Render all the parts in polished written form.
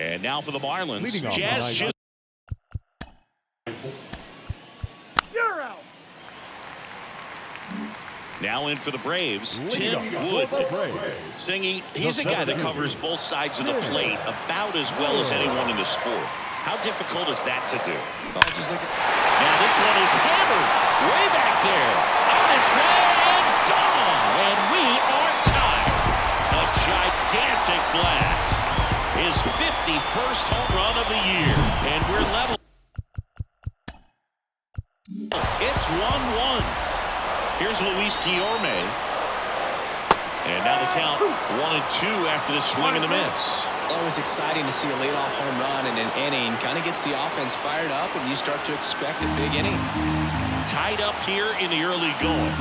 And now for the Marlins, Leading off Jazz the Chisholm. You're out. Now in for the Braves, Tim Leading Wood. off the Braves. Singy, he's a guy that covers both sides of the plate about as well as anyone in the sport. How difficult is that to do? Oh, just look at. Now this one is hammered way back there. On its way and gone. And we are tied. A gigantic blast. His 51st home run of the year. And we're level. It's 1-1. Here's Luis Guillorme. And now the count 1-2 after the swing and the miss. Always exciting to see a leadoff home run in an inning. Kind of gets the offense fired up, and you start to expect a big inning. Tied up here in the early going.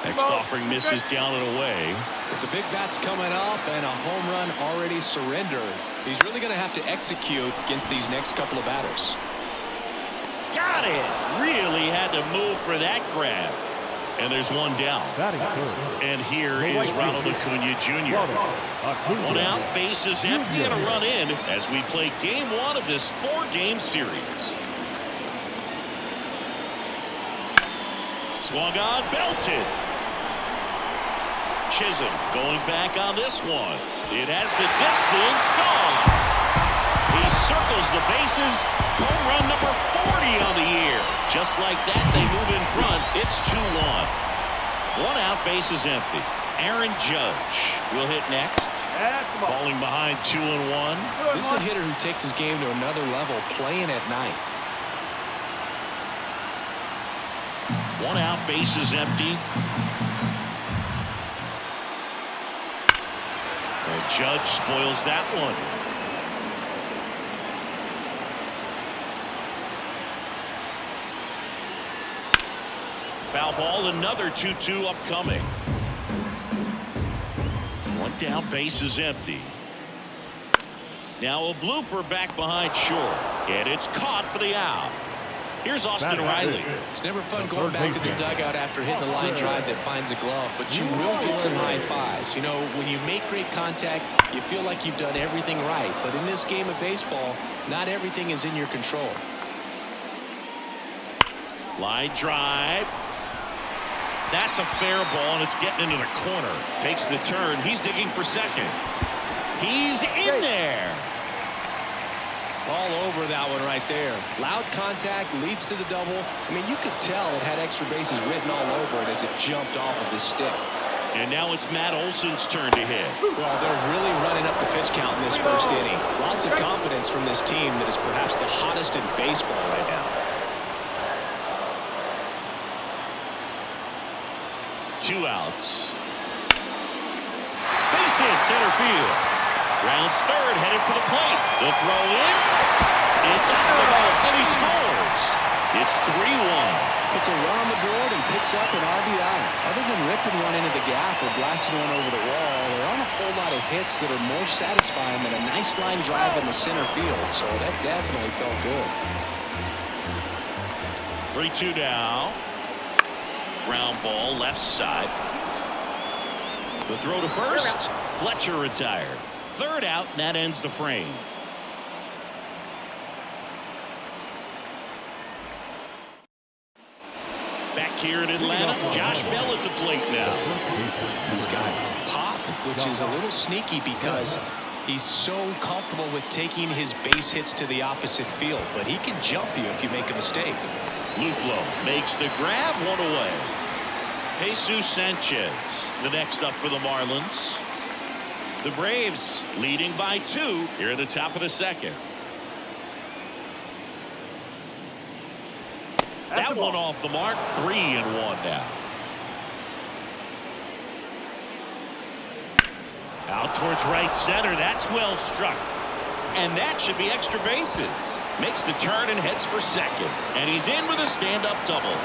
Next offering misses down and away. With the big bats coming up and a home run already surrendered, he's really going to have to execute against these next couple of batters. Got it. Really had to move for that grab. And there's one down. Batting third. And here is Ronald Acuna Jr. One out, bases empty, and a run in as we play game one of this 4-game series. Swung on, belted. Chisholm going back on this one. It has the distance, gone. He circles the bases. Home run number 40 on the year. Just like that, they move in front. It's 2-1. One out, bases empty. Aaron Judge will hit next. Falling behind 2-1. This is a hitter who takes his game to another level, playing at night. One out, bases empty. And Judge spoils that one. Foul ball, another 2-2 upcoming. One down, bases empty. Now a blooper back behind short. And it's caught for the out. Here's Austin Riley. It's never fun going back to the dugout after hitting a line drive that finds a glove, but you will get some high fives. You know, when you make great contact, you feel like you've done everything right. But in this game of baseball, not everything is in your control. Line drive. That's a fair ball, and it's getting into the corner. Takes the turn. He's digging for second. He's in there. All over that one right there. Loud contact leads to the double. I mean, you could tell it had extra bases written all over it as it jumped off of his stick. And now it's Matt Olson's turn to hit. Well, they're really running up the pitch count in this first inning. Lots of confidence from this team that is perhaps the hottest in baseball right now. 2 outs. Base hit, center field. Rounds third, headed for the plate. The throw in. It's out of the ball, and he scores. It's 3-1. Puts a run on the board and picks up an RBI. Other than ripping one into the gap or blasting one over the wall, there aren't a whole lot of hits that are more satisfying than a nice line drive in the center field. So that definitely felt good. 3-2 now. Ground ball, left side. The throw to first. Fletcher retired. Third out, and that ends the frame. Back here in Atlanta, Josh Bell at the plate now. He's got pop, which is a little sneaky because he's so comfortable with taking his base hits to the opposite field, but he can jump you if you make a mistake. Luplow makes the grab, one away. Jesus Sanchez, the next up for the Marlins. The Braves leading by 2 here at the top of the second. That one off the mark. 3-1 now. Out towards right center. That's well struck. And that should be extra bases. Makes the turn and heads for second. And he's in with a stand-up double.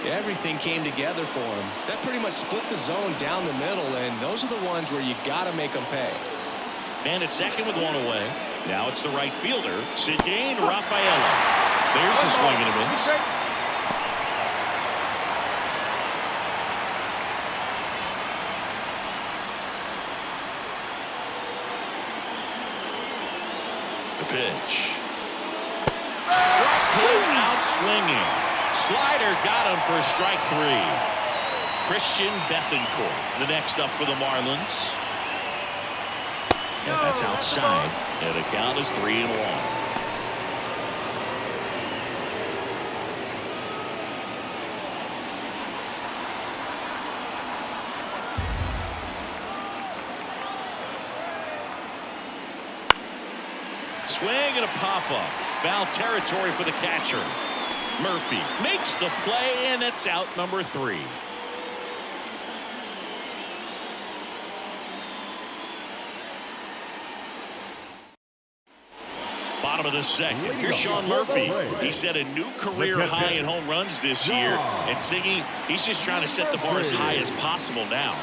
Everything came together for him. That pretty much split the zone down the middle, and those are the ones where you got to make them pay. And at second with one away. Now it's the right fielder, Cedane Rafaela. There's a swing and a miss. pitch. Struck him out swinging. Slider got him for strike 3. Christian Bethancourt, the next up for the Marlins. Yeah, that's outside. And the count is 3-1. Swing and a pop-up. Foul territory for the catcher. Murphy makes the play, and it's out number 3. Bottom of the second. Here's Sean Murphy. He set a new career high in home runs this year. And Siggy, he's just trying to set the bar as high as possible now.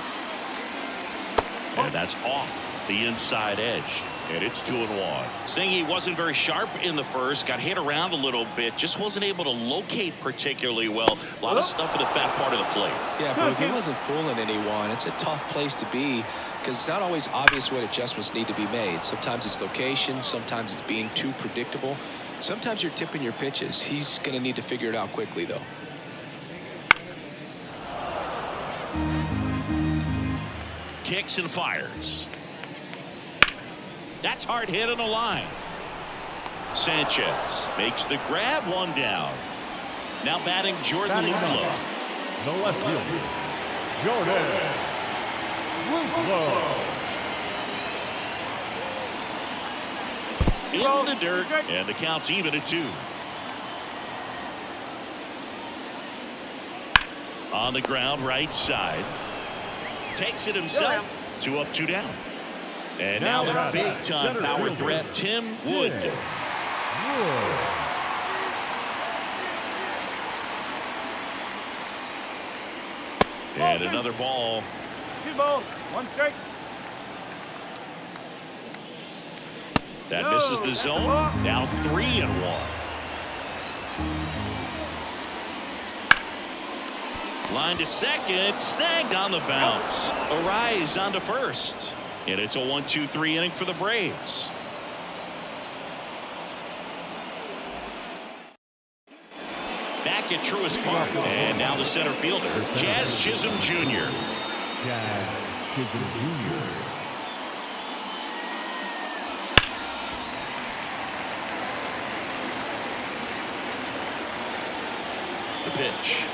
And that's off the inside edge. And it's 2-1. Siggy wasn't very sharp in the first. Got hit around a little bit. Just wasn't able to locate particularly well. A lot of stuff in the fat part of the plate. Yeah, but he wasn't fooling anyone. It's a tough place to be because it's not always obvious what adjustments need to be made. Sometimes it's location. Sometimes it's being too predictable. Sometimes you're tipping your pitches. He's going to need to figure it out quickly, though. Kicks and fires. That's hard hit on the line. Sanchez makes the grab, 1 down. Now batting Jordan Luplow. The left fielder, Jordan Luplow. In the dirt, and the count's even at 2. On the ground, right side. Takes it himself. 2 up, 2 down. And now the big-time power threat, Tim Wood. And another ball. 2 balls, 1 strike. That misses the zone. Now 3-1. Line to second. Snagged on the bounce. Arise on to first. And it's a 1-2-3 inning for the Braves. Back at Truist Park. And now the center fielder, Jazz Chisholm Jr. Jazz Chisholm Jr. The pitch.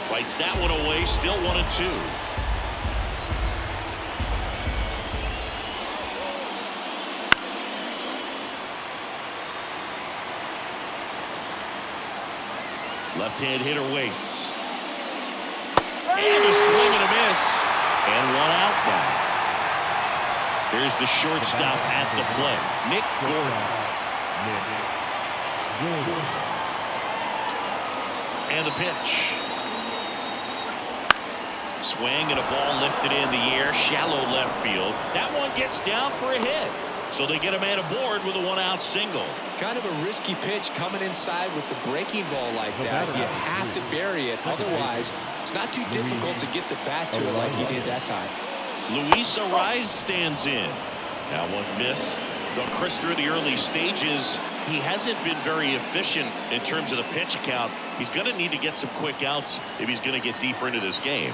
Fights that one away, still 1-2. Left-hand hitter waits. And a swing and a miss. And 1 out now. Here's the shortstop at the plate, Nick Gordon. And the pitch. Swing and a ball lifted in the air, shallow left field. That one gets down for a hit. So they get a man aboard with a 1-out single. Kind of a risky pitch coming inside with the breaking ball like that. You have to bury it. Otherwise, it's not too difficult to get the bat to it like he did that time. Luis Arise stands in. That one missed. Though Chris, through the early stages, he hasn't been very efficient in terms of the pitch count. He's going to need to get some quick outs if he's going to get deeper into this game.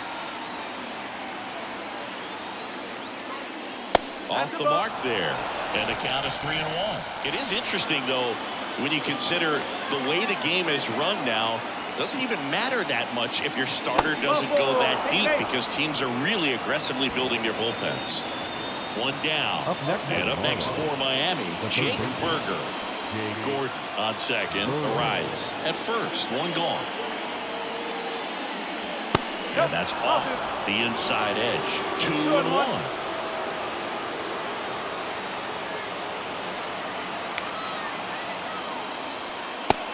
Off the mark there. And the count is 3-1. It is interesting, though, when you consider the way the game is run now. It doesn't even matter that much if your starter doesn't go that deep because teams are really aggressively building their bullpens. 1 down. And up next for Miami, Jake Berger. Gordon on second. Arise at first. 1 gone. And that's off the inside edge. 2-1.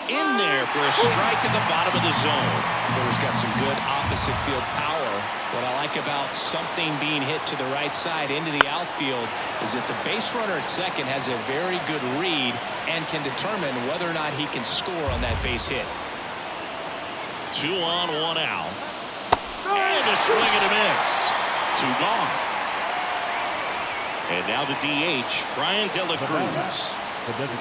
In there for a strike at the bottom of the zone. Berger's got some good opposite field power. What I like about something being hit to the right side into the outfield is that the base runner at second has a very good read and can determine whether or not he can score on that base hit. 2 on, 1 out. And a swing and a miss. 2 gone. And now the DH, Brian De La Cruz.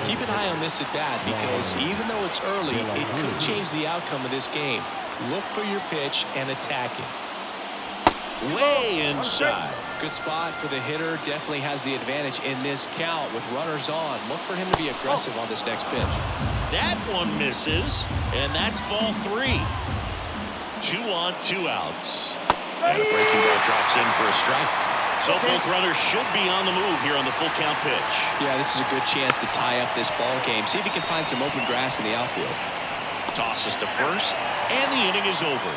Keep an eye on this at bat because even though it's early, it could change the outcome of this game. Look for your pitch and attack it. Way inside. Good spot for the hitter. Definitely has the advantage in this count with runners on. Look for him to be aggressive on this next pitch. That one misses, and that's ball 3. 2 on, 2 outs. And a breaking ball drops in for a strike. So both runners should be on the move here on the full count pitch. Yeah, this is a good chance to tie up this ball game. See if he can find some open grass in the outfield. Tosses to first, and the inning is over.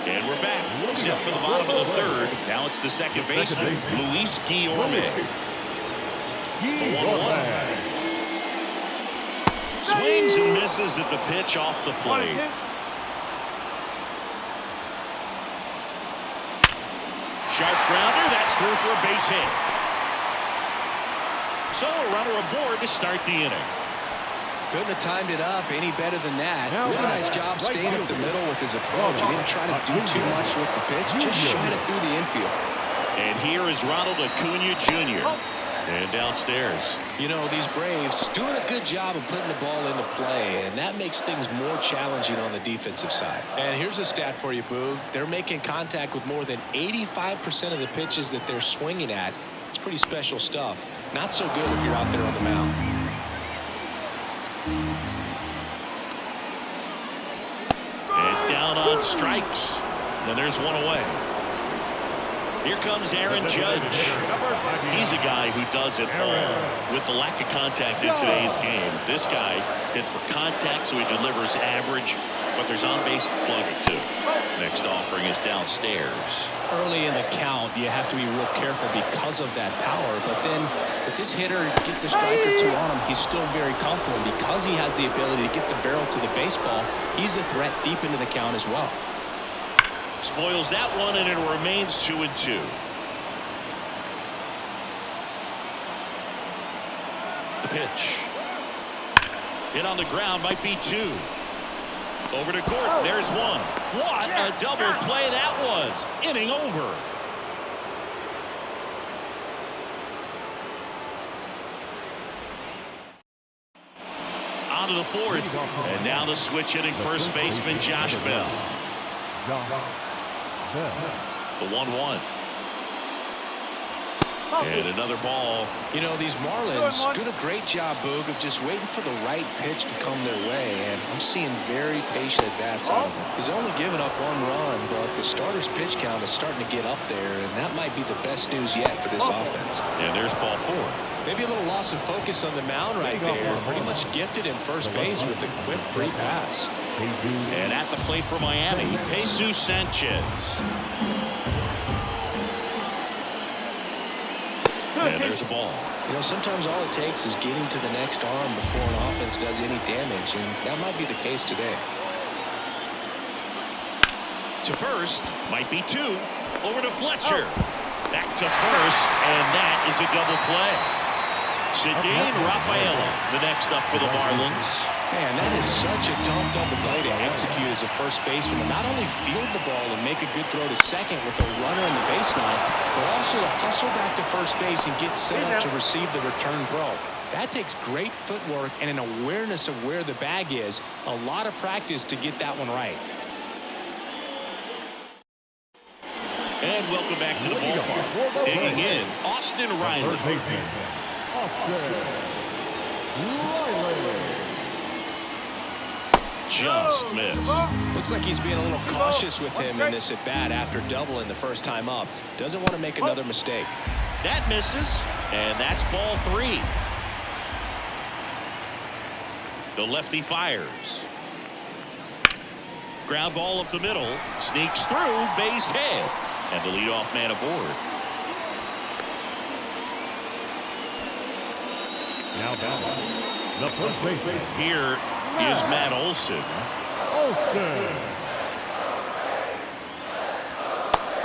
And we're back. Set for the bottom of the third. Now it's the second baseman, Luis Guillorme. The 1-1. Swings and misses at the pitch off the plate. Sharp grounder. That's through for a base hit. So a runner aboard to start the inning. Couldn't have timed it up any better than that. Really nice job staying up the middle with his approach. He didn't try to do too much with the pitch. Just shot it through the infield. And here is Ronald Acuna Jr. And downstairs. You know, these Braves doing a good job of putting the ball into play, and that makes things more challenging on the defensive side. And here's a stat for you, Boog. They're making contact with more than 85% of the pitches that they're swinging at. It's pretty special stuff. Not so good if you're out there on the mound. And down on strikes. And there's one away. Here comes Aaron Judge. He's a guy who does it all with the lack of contact in today's game. This guy hits for contact, so he delivers average, but there's on-base and slugging too. Next offering is downstairs. Early in the count, you have to be real careful because of that power, but then if this hitter gets a strike or two on him, he's still very comfortable. And because he has the ability to get the barrel to the baseball, he's a threat deep into the count as well. Spoils that one, and it remains 2-2. The pitch. Hit on the ground, might be 2. Over to Gordon. There's 1. What a double play that was. Inning over. On to the 4th. And now the switch hitting first baseman Josh Bell. The 1-1. And another ball. You know, these Marlins doing a great job, Boog, of just waiting for the right pitch to come their way, and I'm seeing very patient at-bats out of him. He's only given up 1 run, but the starter's pitch count is starting to get up there, and that might be the best news yet for this offense. And there's ball 4. Maybe a little loss of focus on the mound right there. Pretty much gifted in first base with a quick free pass. And at the plate for Miami, Jesus Sanchez. And there's a ball. You know, sometimes all it takes is getting to the next arm before an offense does any damage, and that might be the case today. To first, might be 2. Over to Fletcher. Back to first, and that is a double play. Cedine Rafaela, the next up for the Marlins. Man, that is such a tough double play to execute as a first baseman. To not only field the ball and make a good throw to second with a runner in the baseline, but also to hustle back to first base and get set up to receive the return throw. That takes great footwork and an awareness of where the bag is. A lot of practice to get that one right. And welcome back to the ballpark. Digging in, Austin Riley. Just missed. Looks like he's being a little cautious with him in this at-bat after doubling the first time up. Doesn't want to make another mistake. That misses, and that's ball 3. The lefty fires. Ground ball up the middle, sneaks through, base hit, and the leadoff man aboard. Now down. The first baseman. Here is Matt Olson.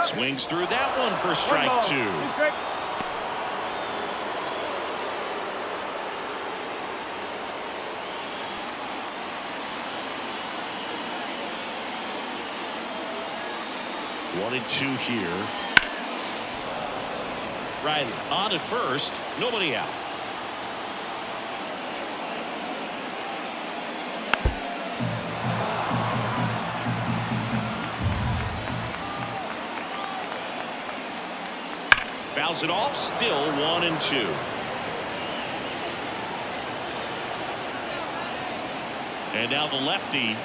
Swings through that one for strike 2. 1-2 here. Riley on at first, nobody out. Fouls it off, still 1-2. And now the lefty.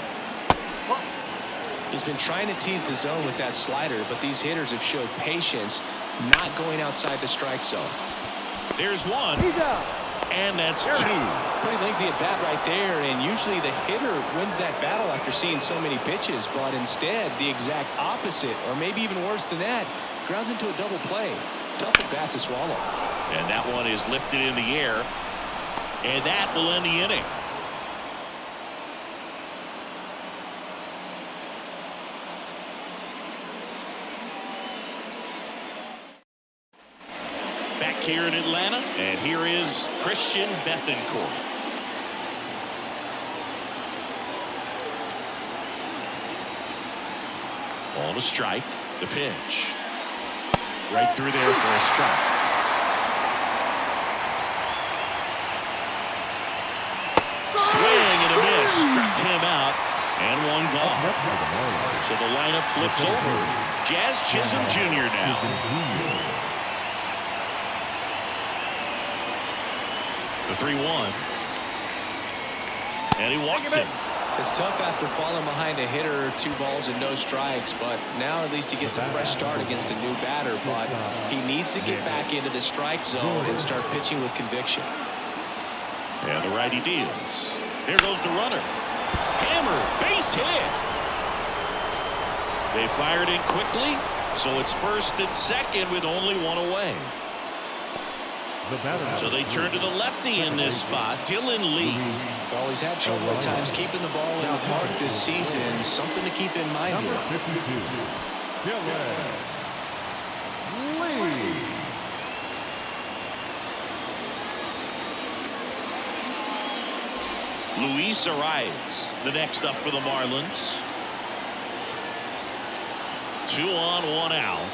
He's been trying to tease the zone with that slider, but these hitters have showed patience, not going outside the strike zone. There's one. And that's two. Pretty lengthy at bat right there, and usually the hitter wins that battle after seeing so many pitches, but instead the exact opposite, or maybe even worse than that, grounds into a double play. Tough at bat to swallow. And that one is lifted in the air, and that will end the inning. Back here in Atlanta, and here is Christian Bethancourt. On a strike, the pitch. Right through there for a strike. Swing and a miss. Struck him out, and one gone. So the lineup flips over. Jazz Chisholm Jr. now. The 3-1. And he walked him. It's tough after falling behind a hitter, 2 balls and no strikes, but now at least he gets a fresh start against a new batter, but he needs to get back into the strike zone and start pitching with conviction. And the righty deals. Here goes the runner. Hammer, base hit. They fired in quickly, so it's first and second with only one away. So they turn to the lefty in this spot, Dylan Lee. Well, he's had trouble at times keeping the ball in the park this season. Something to keep in mind here. Luis Arias, the next up for the Marlins. 2 on, 1 out.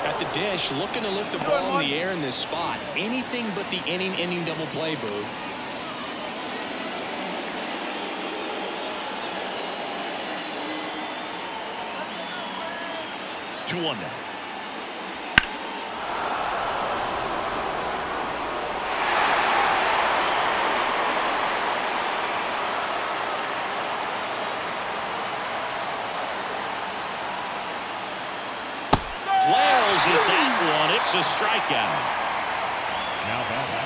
At the dish, looking to lift the ball in the air in this spot. Anything but the inning double play, Boo. Two one now. Flails at that one. It's a strikeout.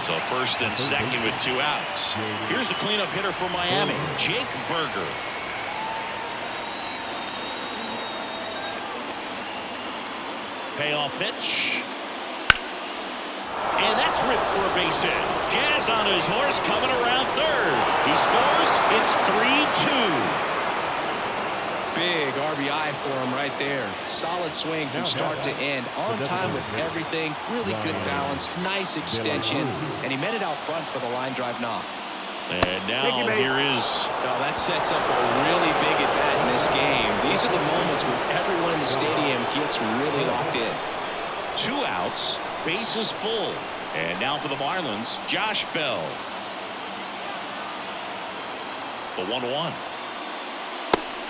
So first and second with 2 outs. Here's the cleanup hitter for Miami, Jake Berger. Payoff pitch. And that's ripped for a base hit. Jazz on his horse coming around third. He scores. It's 3-2. Big RBI for him right there. Solid swing from start to end. On time with everything. Really good balance. Nice extension. And he met it out front for the line drive knock. And now here is... Now that sets up a really big at bat in this game. These are the moments when everyone in the stadium gets really locked in. 2 outs. Bases full. And now for the Marlins, Josh Bell. The 1-1.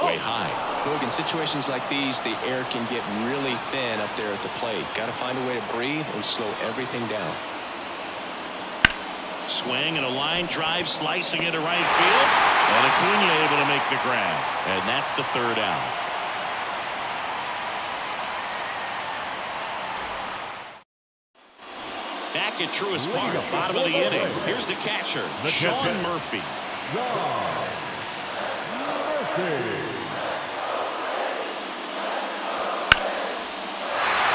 Way high. Look, in situations like these, the air can get really thin up there at the plate. Got to find a way to breathe and slow everything down. Swing and a line drive slicing into right field. And Acuna able to make the grab. And that's the 3rd out. Back at Truist Park, bottom of the inning. Here's the catcher, Sean Murphy.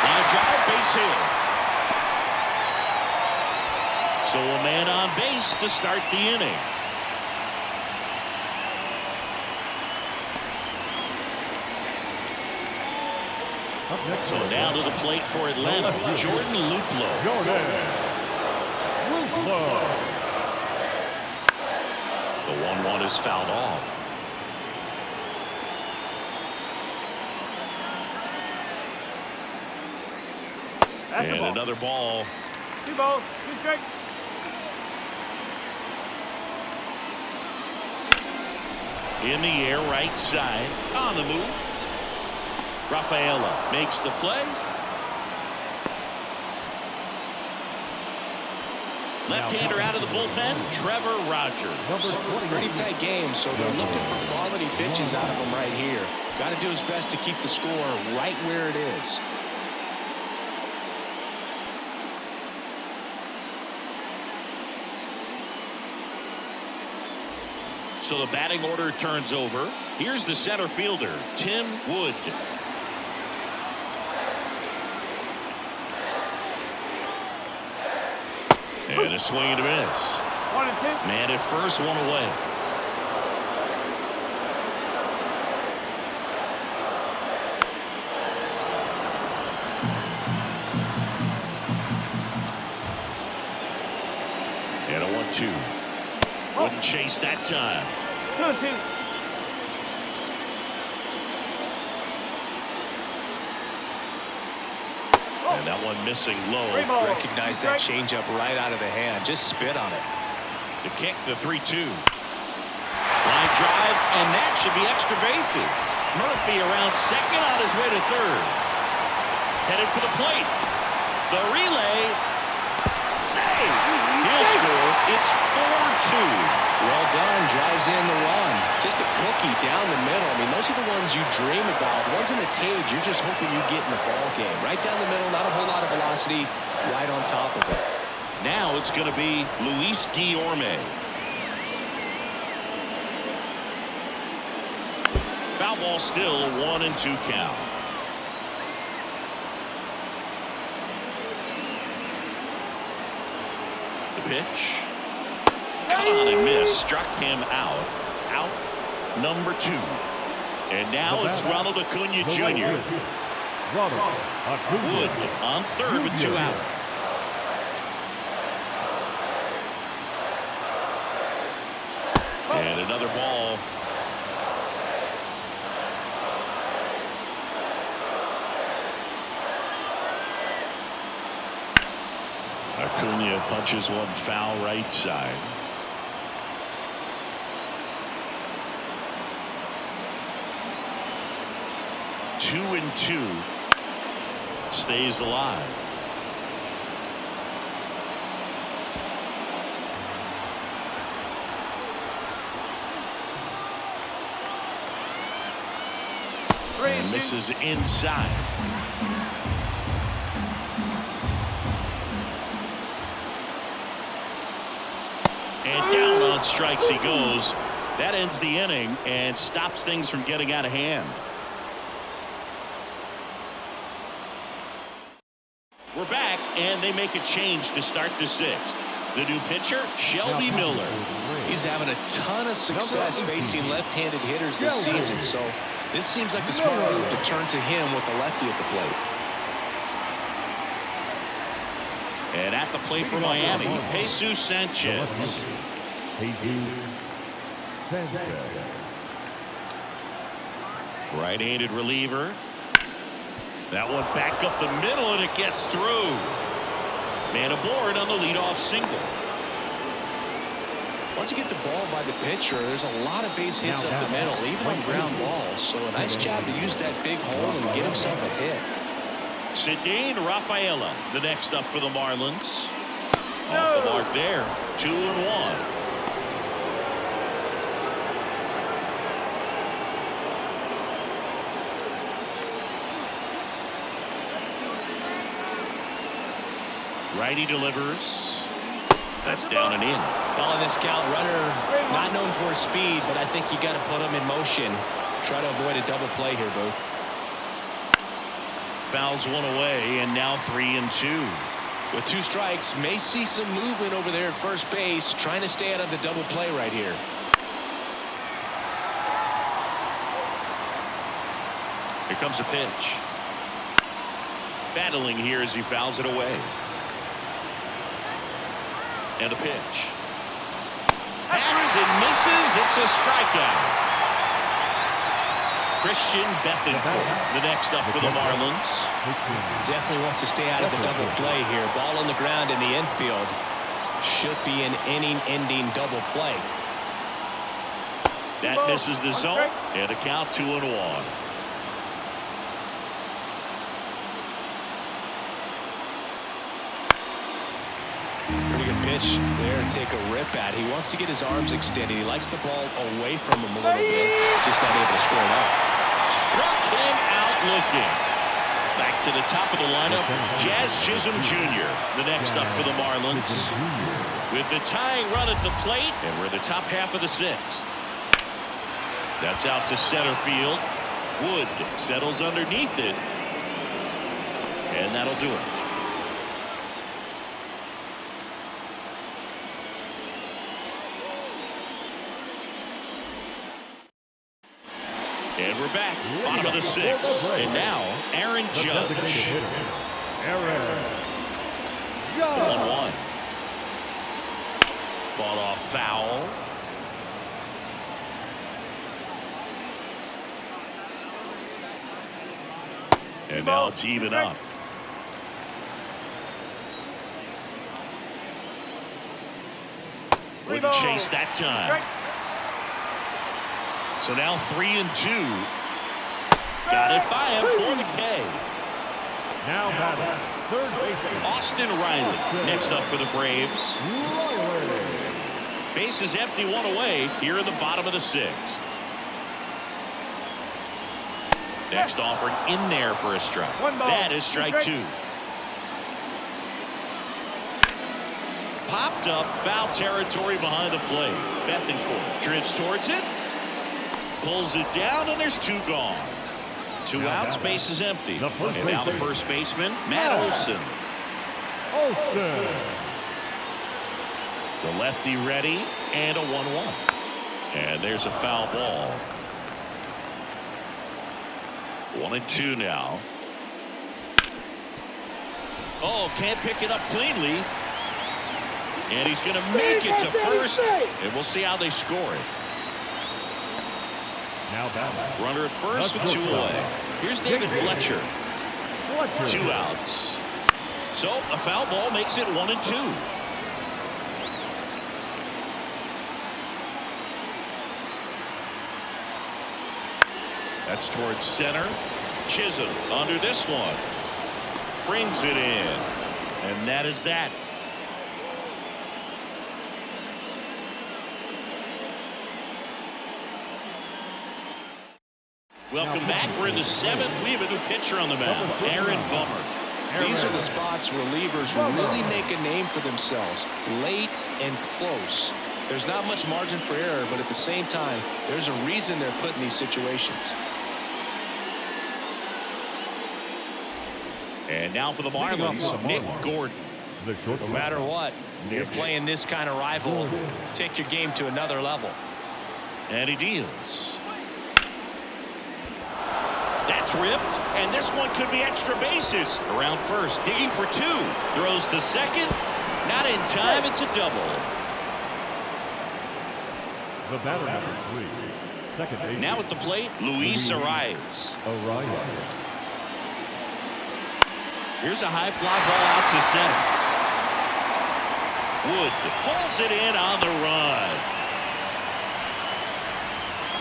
Line drive, base hit. So a man on base to start the inning. So now to the plate for Atlanta, Jordan Luplow. The 1-1 is fouled off. And another ball. 2 balls, 2 strikes. In the air, right side. On the move. Rafaela makes the play. Left-hander out of the bullpen, Trevor Rogers. Pretty tight game, so they're looking for quality pitches out of him right here. Got to do his best to keep the score right where it is. So the batting order turns over. Here's the center fielder, Tim Wood. And a swing and a miss. 1 and 2. Man at first, one away. And a 1-2. Wouldn't chase that time. 2 and 2. And that one missing low. Recognize that changeup right out of the hand. Just spit on it. The kick, the 3-2. Line drive, and that should be extra bases. Murphy around second on his way to third. Headed for the plate. The relay. Save! He'll score. It's 4-2. Well done. Drives in the run. Just a cookie down the middle. I mean, those are the ones you dream about. Ones in the cage, you're just hoping you get in the ball game. Right down the middle, not a whole lot of velocity. Right on top of it. Now it's going to be Luis Guillorme. Foul ball still, a 1-2 count. The pitch. Caught and missed. Struck him out. Out number 2. And now it's Ronald Acuna Jr. Wood on third with 2 out. And another ball. Acuna punches one foul right side. Two and 2. Stays alive. And misses inside. And down on strikes he goes. That ends the inning and stops things from getting out of hand. We're back, and they make a change to start the 6th. The new pitcher, Shelby Miller. He's having a ton of success facing left-handed hitters this season, so this seems like a smart move to turn to him with a lefty at the plate. And at the plate for Miami, Jesus Sanchez. Right-handed reliever. That one back up the middle, and it gets through. Man aboard on the leadoff single. Once you get the ball by the pitcher, there's a lot of base hits up the middle, even on ground balls. So a nice job to use that big hole and get himself a hit. Cedane Rafaela, the next up for the Marlins. Off the mark there, 2-1. Righty delivers. That's down and in. Well, in this count, runner not known for his speed, but I think you got to put him in motion. Try to avoid a double play here, Boo. Fouls one away, and now 3-2. With 2 strikes, may see some movement over there at first base, trying to stay out of the double play right here. Here comes a pitch. Battling here as he fouls it away. And a pitch. Hacks and misses. It's a strikeout. Christian Bethencourt, the next up for the Marlins. Definitely wants to stay out of the double play here. Ball on the ground in the infield. Should be an inning-ending double play. That misses the zone, and a count 2-1. Pretty good pitch there to take a rip at. He wants to get his arms extended. He likes the ball away from him a little bit. Just not able to score it up. Struck him out looking. Back to the top of the lineup, Jazz Chisholm Jr., the next up for the Marlins. With the tying run at the plate, and we're in the top half of the sixth. That's out to center field. Wood settles underneath it, and that'll do it. And we're back, bottom of the sixth. And now, Aaron Judge. 1-1. Fought off foul. And now it's even up. Wouldn't chase that time. So now 3-2. Got it by him for the K. Now batting, third baseman Austin Riley next up for the Braves. Bases empty, one away here in the bottom of the sixth. Next offering in there for a strike. That is strike two. Popped up, foul territory behind the plate. Bethencourt drifts towards it. Pulls it down, and there's two gone. Two outs, base is empty. And now the first baseman, Matt Olson. The lefty ready, and a 1-1. And there's a foul ball. 1-2 now. Oh, can't pick it up cleanly. And he's going to make it to first. And we'll see how they score it. now batting. Runner at first with two away. Here's David Fletcher. 2 outs. So a foul ball makes it 1-2. That's towards center. Chisholm under this one. Brings it in. And that is that. Welcome back. We're in the 7th. We have a new pitcher on the mound, Aaron Bummer. These are the spots relievers really make a name for themselves. Late and close. There's not much margin for error, but at the same time, there's a reason they're put in these situations. And now for the Marlins, Nick Gordon. No matter what, you're playing this kind of rival. Take your game to another level. And he deals. That's ripped, and this one could be extra bases. Around first, digging for 2. Throws to second. Not in time, it's a double. The batter number 3, second baseman. Now at the plate, Luis Arias. Here's a high fly ball out to center. Wood pulls it in on the run.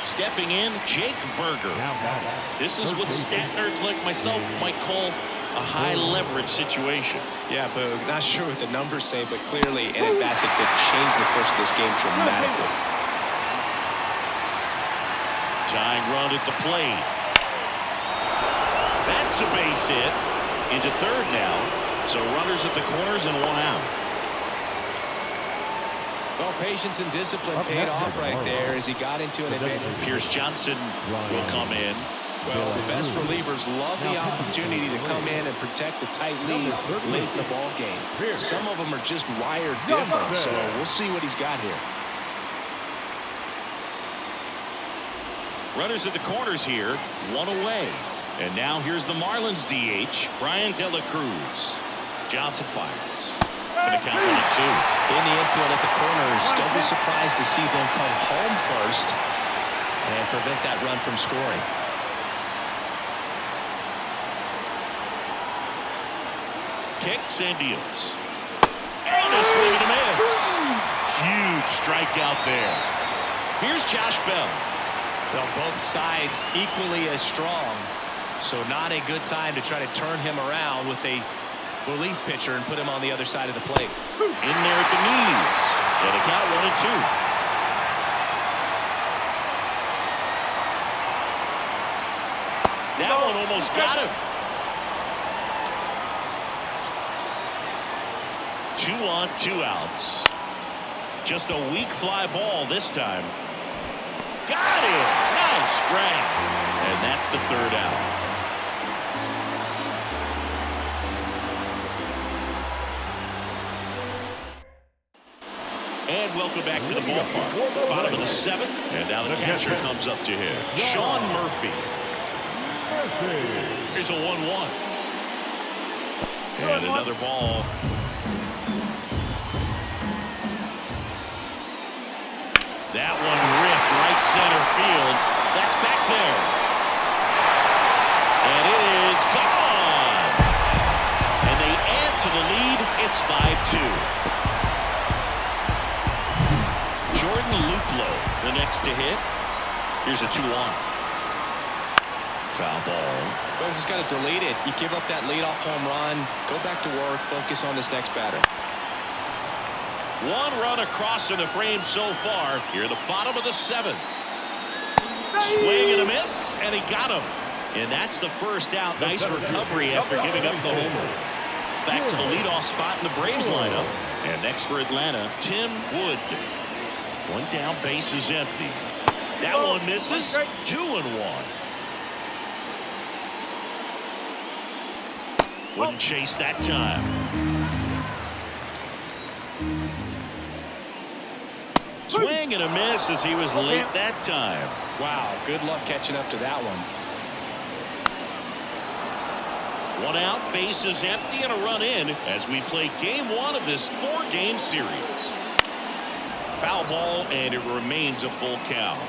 Stepping in, Jake Berger. This is what stat nerds like myself might call a high leverage situation. Yeah, Boog, not sure what the numbers say, but clearly an at-bat that could change the course of this game dramatically. Tying run at the plate. That's a base hit. Into third now. So runners at the corners and 1 out. Well, patience and discipline paid off right there as he got into an advantage. Pierce Johnson will come in. Well, the best relievers love the opportunity to come in and protect the tight lead late in the ball game. Some of them are just wired different, so we'll see what he's got here. Runners at the corners here, 1 away. And now here's the Marlins DH, Brian De La Cruz. Johnson fires. Going to count 1-2. In the infield at the corners, don't be surprised to see them come home first and prevent that run from scoring. Kicks and deals. And a swing and a miss. Huge strikeout there. Here's Josh Bell. Well, both sides equally as strong. So not a good time to try to turn him around with a relief pitcher and put him on the other side of the plate. In there at the knees. And a count 1-2. That one almost got him. 2 on, 2 outs. Just a weak fly ball this time. Got it. Nice grab. And that's the 3rd out. And welcome back to the ballpark. Bottom of the 7th. And now the catcher comes up to him. Sean Murphy. Here's a 1-1. And another ball. That one ripped right center field. That's back there. And it is gone. And they add to the lead. It's 5-2. Jordan Luplow, the next to hit. Here's a 2-1. Foul ball. Well, just got to delete it. You give up that leadoff home run. Go back to work. Focus on this next batter. 1 run across in the frame so far. Here at the bottom of the 7th. Swing and a miss, and he got him. And that's the 1st out. Nice recovery after giving up the homer. Back to the leadoff spot in the Braves lineup. And next for Atlanta, Tim Wood. 1 down, base is empty. That one misses. 2-1. Wouldn't chase that time. Swing and a miss as he was late that time. Wow, good luck catching up to that one. 1 out, base is empty, and a run in as we play game 1 of this 4-game series. Foul ball, and it remains a full count.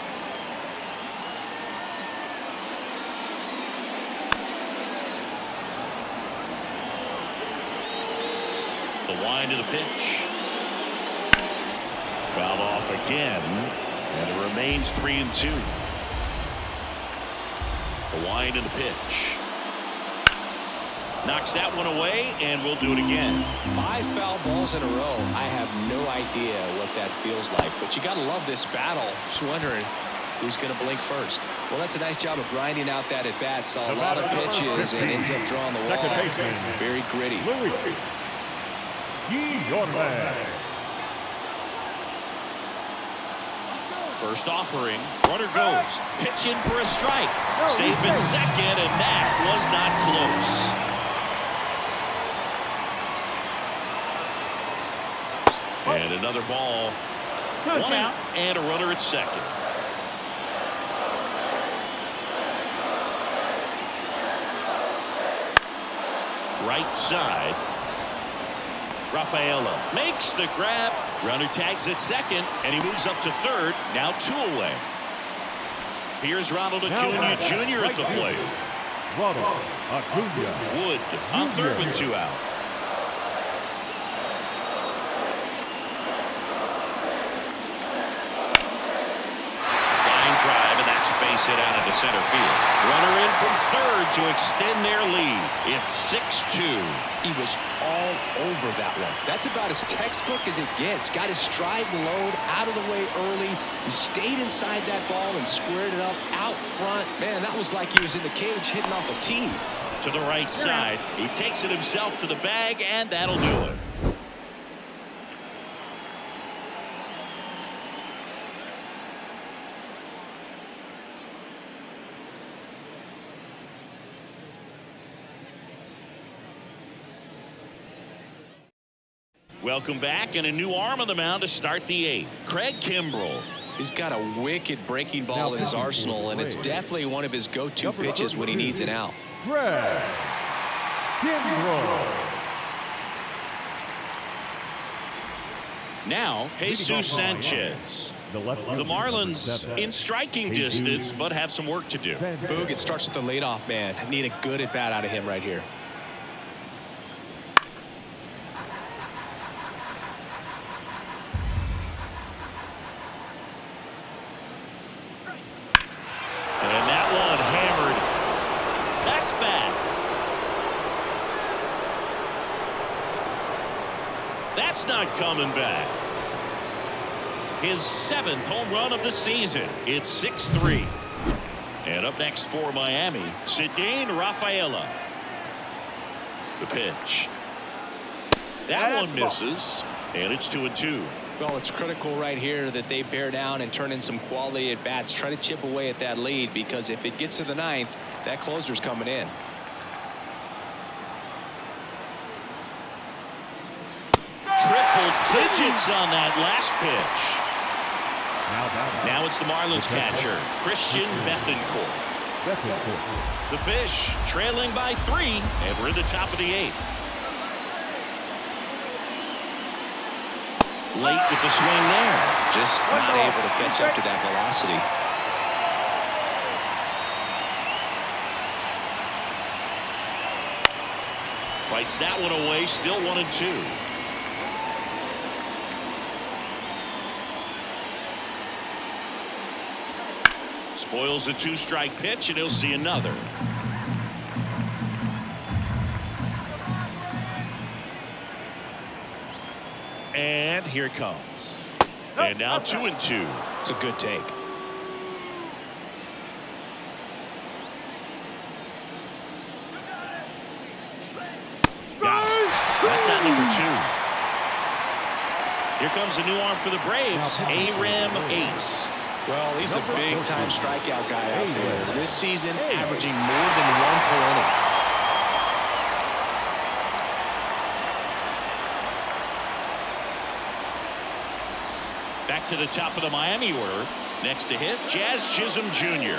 The wind of the pitch. Fouled off again, and it remains 3-2. The wind of the pitch. Knocks that one away, and we'll do it again. 5 foul balls in a row. I have no idea what that feels like, but you got to love this battle. Just wondering who's going to blink first. Well, that's a nice job of grinding out that at bat. Saw a lot of pitches and ends up drawing the wall. Very gritty. First offering, runner goes, pitch in for a strike, safe in second, and that was not close. And another ball, 1 out and a runner at second. Right side. Rafaela makes the grab. Runner tags at second, and he moves up to third. Now 2 away. Here's Ronald Acuna Jr. at the plate. Wood on third with 2 out. Line drive, and that's a base hit out into center field. Runner in from third to extend their lead. It's 6-2. He was all over that one. That's about as textbook as it gets. Got his stride and load out of the way early. He stayed inside that ball and squared it up out front. Man, that was like he was in the cage hitting off a tee. To the right side. He takes it himself to the bag, and that'll do it. Welcome back, and a new arm on the mound to start the 8th. Craig Kimbrell. He's got a wicked breaking ball in his arsenal, and it's definitely one of his go-to pitches when he needs an out. Craig Kimbrell. Now, Jesus Sanchez. The Marlins in striking distance, but have some work to do. Boog, it starts with the leadoff man. Need a good at-bat out of him right here. That's not coming back. His 7th home run of the season. It's 6-3. And up next for Miami, Ceddanne Rafaela. The pitch. That one misses, and it's 2-2. Well, it's critical right here that they bear down and turn in some quality at bats. Try to chip away at that lead, because if it gets to the 9th, that closer's coming in. Triple digits on that last pitch. Now it's the Marlins catcher, Christian Bethancourt. The Fish trailing by 3, and we're in the top of the 8th. Late with the swing there. Just not able to catch up to that velocity. Fights that one away, still 1-2. Spoils a 2-strike pitch, and he'll see another. And here it comes. And now 2-2. It's a good take. Got it. That's at number 2. Here comes a new arm for the Braves, Aram Ace. Well, he's a big-time strikeout guy out there. This season, averaging more than 1 per inning. Back to the top of the Miami order. Next to hit, Jazz Chisholm Jr.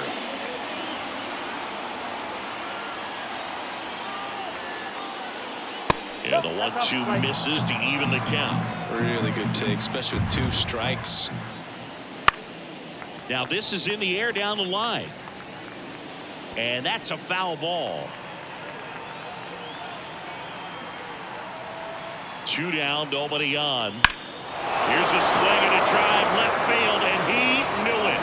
And the 1-2 misses to even the count. Really good take, especially with 2 strikes. Now this is in the air down the line. And that's a foul ball. 2 down, nobody on. Here's a swing and a drive left field, and he knew it.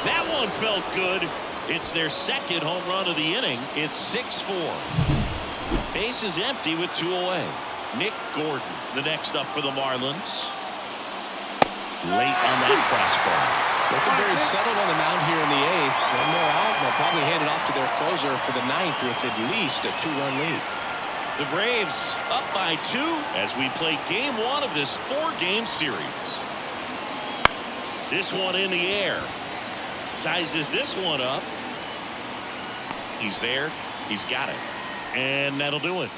That one felt good. It's their 2nd home run of the inning. It's 6-4. Base is empty with 2 away. Nick Gordon, the next up for the Marlins. Late on that fastball. Looking very settled on the mound here in the 8th. One more out, and they'll probably hand it off to their closer for the 9th with at least a 2-run lead. The Braves up by 2 as we play game 1 of this 4-game series. This one in the air. Sizes this one up. He's there. He's got it. And that'll do it.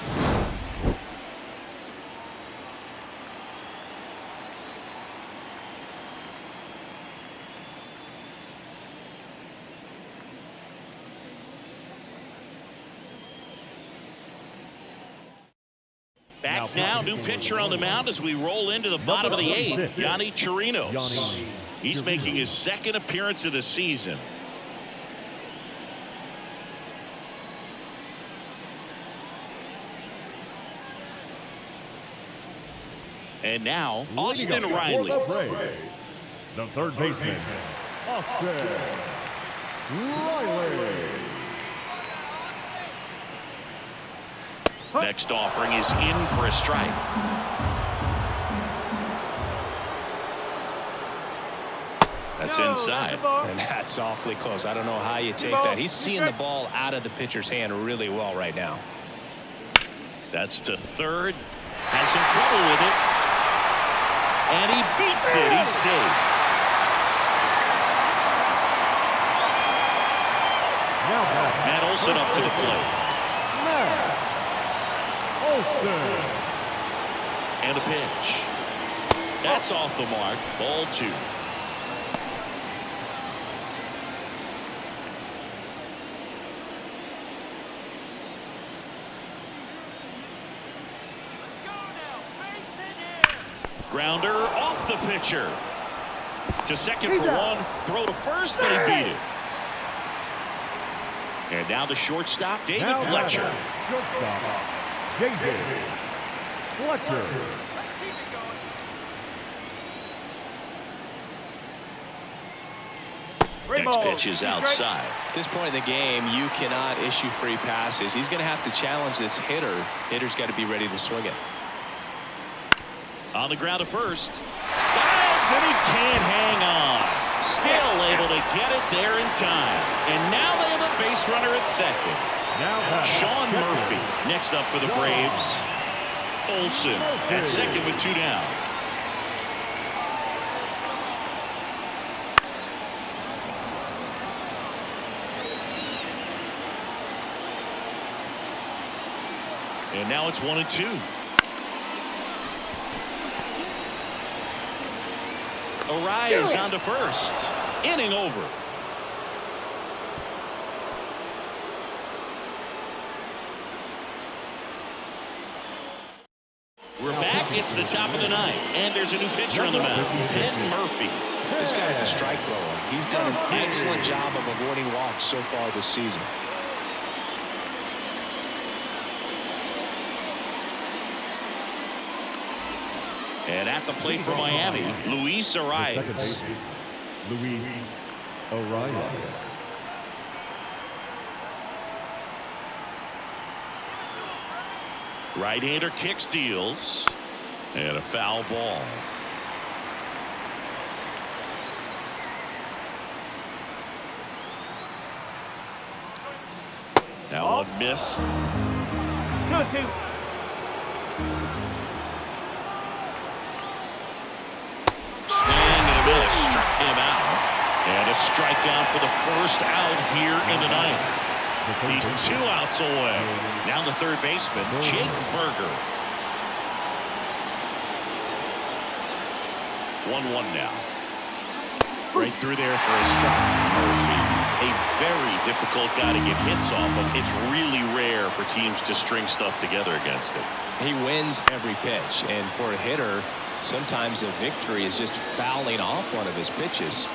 Back now, new pitcher on the mound as we roll into the bottom of the 8th, Yanni Chirinos. He's making his 2nd appearance of the season. And now, Austin Riley. The third baseman, Austin Riley. Next offering is in for a strike. That's inside. And that's awfully close. I don't know how you take that. He's seeing the ball out of the pitcher's hand really well right now. That's to third. Has some trouble with it. And he beats it. He's safe. Matt Olson up to the plate. And a pitch. That's off the mark. Ball 2. Grounder off the pitcher. To second for 1. Throw to first, but he beat it. And now the shortstop, David Fletcher. David Fletcher. Next pitch is outside. At this point in the game, you cannot issue free passes. He's going to have to challenge this hitter. Hitter's got to be ready to swing it. On the ground to first. Dives, and he can't hang on. Still able to get it there in time. And now they have a base runner at second. Sean Murphy next up for the Braves. Olsen at second with 2 down. And now it's 1-2. Arise on to first. Inning over. We're back. It's the top of the ninth. And there's a new pitcher on the mound. Penn Murphy. This guy's a strike thrower. He's done an excellent job of avoiding walks so far this season. And at the plate for Miami, Luis Arias. Luis Arias. Right-hander kicks, deals, and a foul ball. Now a miss. 2-2. Swing and a miss, struck him out. And a strikeout for the first out here in the ninth. He's 2 outs away. Now the third baseman, Jake Berger. 1-1 now. Right through there for a strike. Murphy, a very difficult guy to get hits off of. It's really rare for teams to string stuff together against him. He wins every pitch, and for a hitter, sometimes a victory is just fouling off one of his pitches.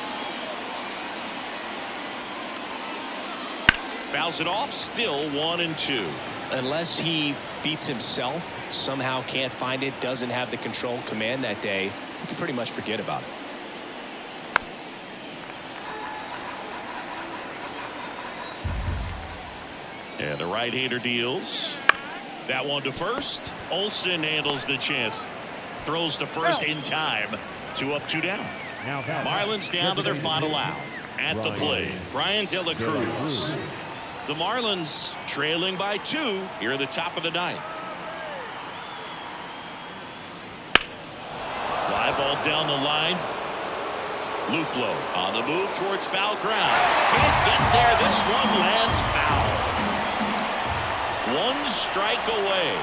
Fouls it off, still 1-2. Unless he beats himself, somehow can't find it, doesn't have the control command that day, you can pretty much forget about it. And the right-hander deals. That one to first. Olsen handles the chance. Throws to first in time. 2 up, 2 down. Marlins down to their final out. At the plate, Brian De La Cruz. The Marlins trailing by 2 here at the top of the ninth. Fly ball down the line. Luplow on the move towards foul ground. Can't get there. This one lands foul. 1 strike away.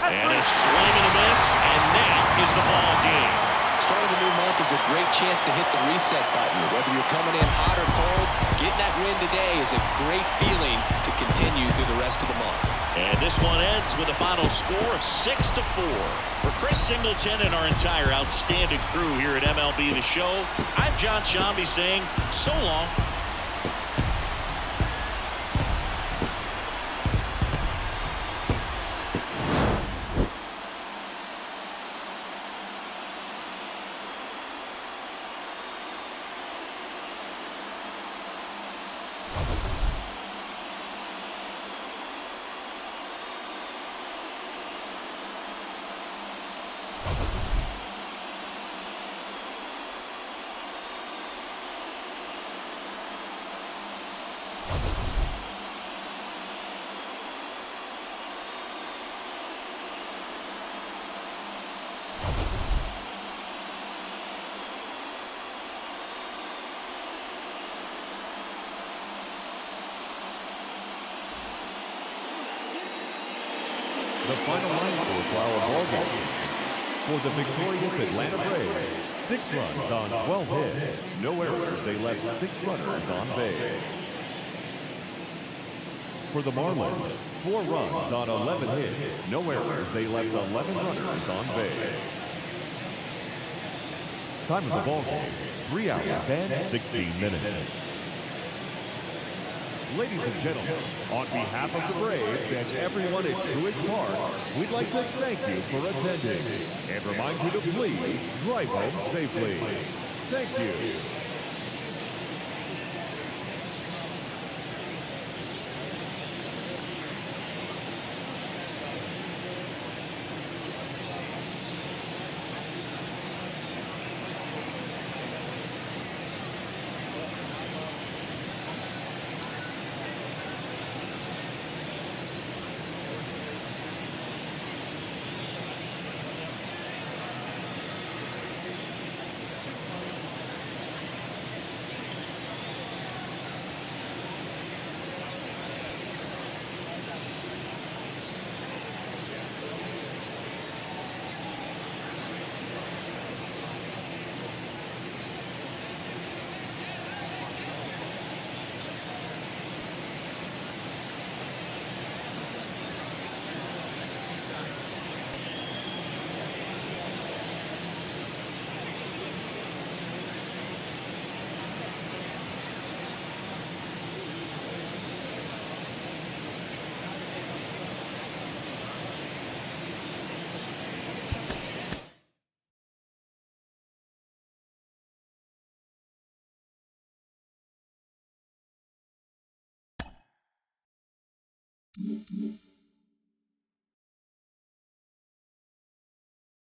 And a swing and a miss, and that is the ball game. Starting the new month is a great chance to hit the reset button. Whether you're coming in hot or cold, getting that win today is a great feeling to continue through the rest of the month. And this one ends with a final score of 6-4. For Chris Singleton and our entire outstanding crew here at MLB The Show, I'm John Shambi saying so long. The final line for our ball game. For the victorious Atlanta Braves, 6 runs on 12 hits, no errors. They left 6 runners on base. For the Marlins, 4 runs on 11 hits, no errors. They left 11 runners on base. Time of the ball game, 3 hours and 16 minutes. Ladies and gentlemen, on behalf of the Braves and everyone at Truist Park, we'd like to thank you for attending and remind you to please drive home safely. Thank you. 2-2.